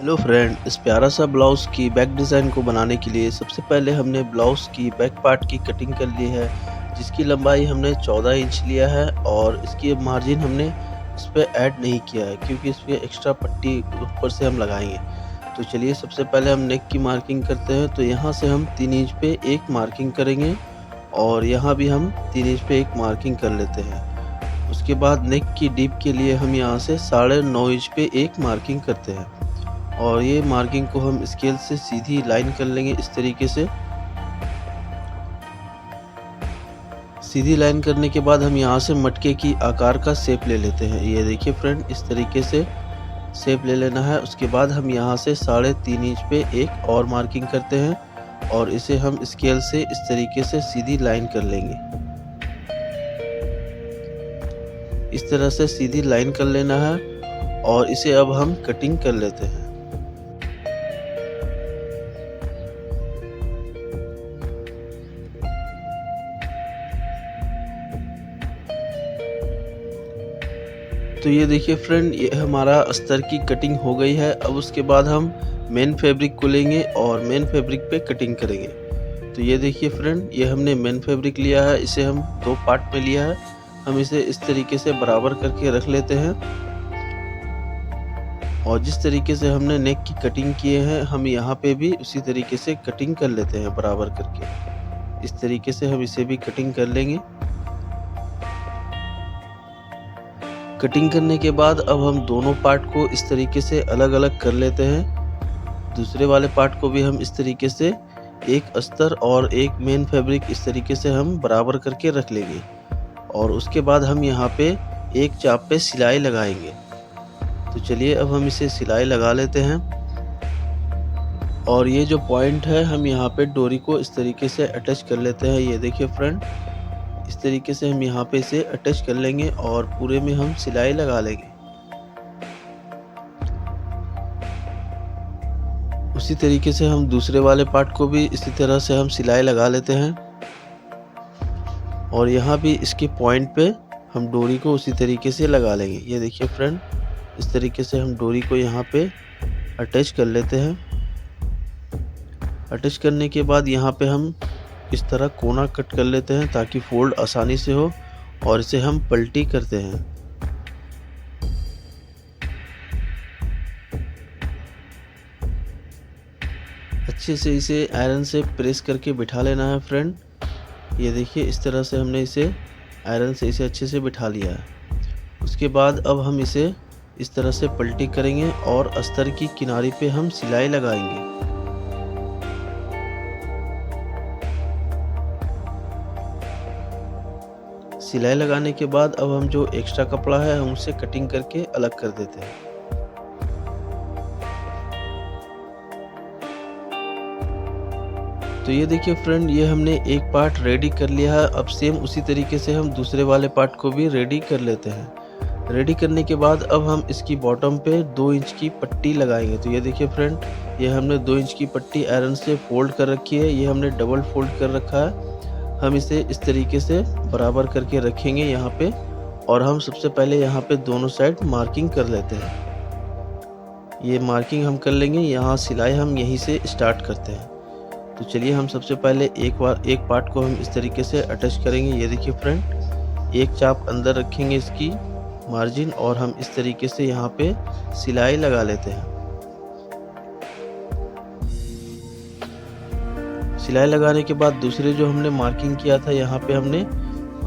Hello friend, इस प्यारा सा ब्लाउज़ की बैक डिज़ाइन को बनाने के लिए सबसे पहले हमने ब्लाउज़ की बैक पार्ट की कटिंग कर ली है, जिसकी लंबाई हमने 14 इंच लिया है और इसकी मार्जिन हमने इस पे ऐड नहीं किया है क्योंकि इस पे एक्स्ट्रा पट्टी ऊपर से हम लगाएंगे। तो चलिए सबसे पहले हम नेक की मार्किंग करते हैं। तो यहाँ से हम 3 इंच पे एक मार्किंग करेंगे और यहाँ भी हम 3 इंच पे एक मार्किंग कर लेते हैं। उसके बाद नेक की डीप के लिए हम यहाँ से 9.5 इंच पे एक मार्किंग करते हैं और ये मार्किंग को हम स्केल से सीधी लाइन कर लेंगे। इस तरीके से सीधी लाइन करने के बाद हम यहाँ से मटके की आकार का शेप ले लेते हैं। ये देखिए फ्रेंड, इस तरीके से शेप ले लेना है। उसके बाद हम यहाँ से 3.5 इंच पे एक और मार्किंग करते हैं और इसे हम स्केल से इस तरीके से सीधी लाइन कर लेंगे। इस तरह से सीधी लाइन कर लेना है और इसे अब हम कटिंग कर लेते हैं। तो ये देखिए फ्रेंड, ये हमारा अस्तर की कटिंग हो गई है। अब उसके बाद हम मेन फैब्रिक को लेंगे और मेन फैब्रिक पे कटिंग करेंगे। तो ये देखिए फ्रेंड, ये हमने मेन फैब्रिक लिया है, इसे हम 2 पार्ट में लिया है। हम इसे इस तरीके से बराबर करके रख लेते हैं और जिस तरीके से हमने नेक की कटिंग किए हैं, हम यहाँ पे भी उसी तरीके से कटिंग कर लेते हैं बराबर करके। इस तरीके से हम इसे भी कटिंग कर लेंगे। कटिंग करने के बाद अब हम दोनों पार्ट को इस तरीके से अलग-अलग कर लेते हैं। दूसरे वाले पार्ट को भी हम इस तरीके से एक अस्तर और एक मेन फैब्रिक इस तरीके से हम बराबर करके रख लेंगे और उसके बाद हम यहाँ पे एक चाप पे सिलाई लगाएंगे। तो चलिए अब हम इसे सिलाई लगा लेते हैं और ये जो पॉइंट है, हम यहाँ पे डोरी को इस तरीके से अटैच कर लेते हैं। ये देखिए फ्रेंड, इस तरीके से हम यहाँ पे इसे अटैच कर लेंगे और पूरे में हम सिलाई लगा लेंगे। उसी तरीके से हम दूसरे वाले पार्ट को भी इसी तरह से हम सिलाई लगा लेते हैं और यहाँ भी इसके पॉइंट पे हम डोरी को उसी तरीके से लगा लेंगे। ये देखिए फ्रेंड, इस तरीके से हम डोरी को यहाँ पे अटैच कर लेते हैं। अटैच करने के बाद यहाँ पे हम इस तरह कोना कट कर लेते हैं ताकि फोल्ड आसानी से हो और इसे हम पलटी करते हैं। अच्छे से इसे आयरन से प्रेस करके बिठा लेना है फ्रेंड। ये देखिए, इस तरह से हमने इसे आयरन से इसे अच्छे से बिठा लिया है। उसके बाद अब हम इसे इस तरह से पलटी करेंगे और अस्तर की किनारे पे हम सिलाई लगाएंगे। सिलाई लगाने के बाद अब हम जो एक्स्ट्रा कपड़ा है, हम उसे कटिंग करके अलग कर देते हैं। तो ये देखिए फ्रेंड, ये हमने एक पार्ट रेडी कर लिया है। अब सेम उसी तरीके से हम दूसरे वाले पार्ट को भी रेडी कर लेते हैं। रेडी करने के बाद अब हम इसकी बॉटम पे 2 इंच की पट्टी लगाएंगे। तो ये देखिए फ्रेंड, ये हमने 2 इंच की पट्टी आयरन से फोल्ड कर रखी है। ये हमने डबल फोल्ड कर रखा है। हम इसे इस तरीके से बराबर करके रखेंगे यहाँ पे और हम सबसे पहले यहाँ पे दोनों साइड मार्किंग कर लेते हैं। ये मार्किंग हम कर लेंगे। यहाँ सिलाई हम यहीं से स्टार्ट करते हैं। तो चलिए हम सबसे पहले एक पार्ट को हम इस तरीके से अटैच करेंगे। ये देखिए फ्रेंड, एक चाप अंदर रखेंगे इसकी मार्जिन और हम इस तरीके से यहाँ पे सिलाई लगा लेते हैं। सिलाई लगाने के बाद दूसरे जो हमने मार्किंग किया था, यहाँ पे हमने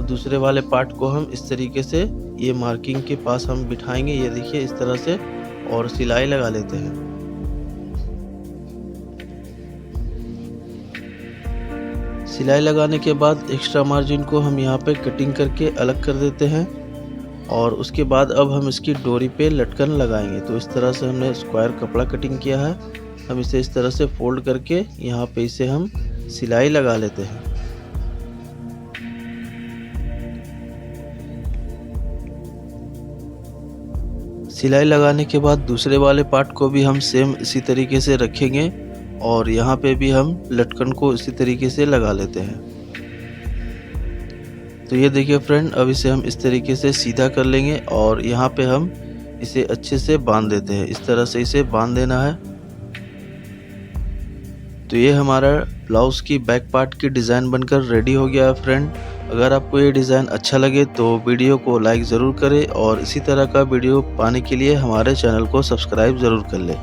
दूसरे वाले पार्ट को हम इस तरीके से ये मार्किंग के पास हम बिठाएंगे। ये देखिए इस तरह से और सिलाई लगा लेते हैं। सिलाई लगाने के बाद एक्स्ट्रा मार्जिन को हम यहाँ पे कटिंग करके अलग कर देते हैं और उसके बाद अब हम इसकी डोरी पे लटकन लगाएंगे। तो इस तरह से हमने स्क्वायर कपड़ा कटिंग किया है। हम इसे इस तरह से फोल्ड करके यहाँ पे इसे हम सिलाई लगा लेते हैं। सिलाई लगाने के बाद दूसरे वाले पार्ट को भी हम सेम इसी तरीके से रखेंगे और यहाँ पे भी हम लटकन को इसी तरीके से लगा लेते हैं। तो ये देखिए फ्रेंड, अब इसे हम इस तरीके से सीधा कर लेंगे और यहाँ पे हम इसे अच्छे से बांध देते हैं। इस तरह से इसे बांध देना है तो ये हमारा ब्लाउज़ की बैक पार्ट की डिज़ाइन बनकर रेडी हो गया है फ्रेंड। अगर आपको ये डिज़ाइन अच्छा लगे तो वीडियो को लाइक ज़रूर करें और इसी तरह का वीडियो पाने के लिए हमारे चैनल को सब्सक्राइब ज़रूर कर लें।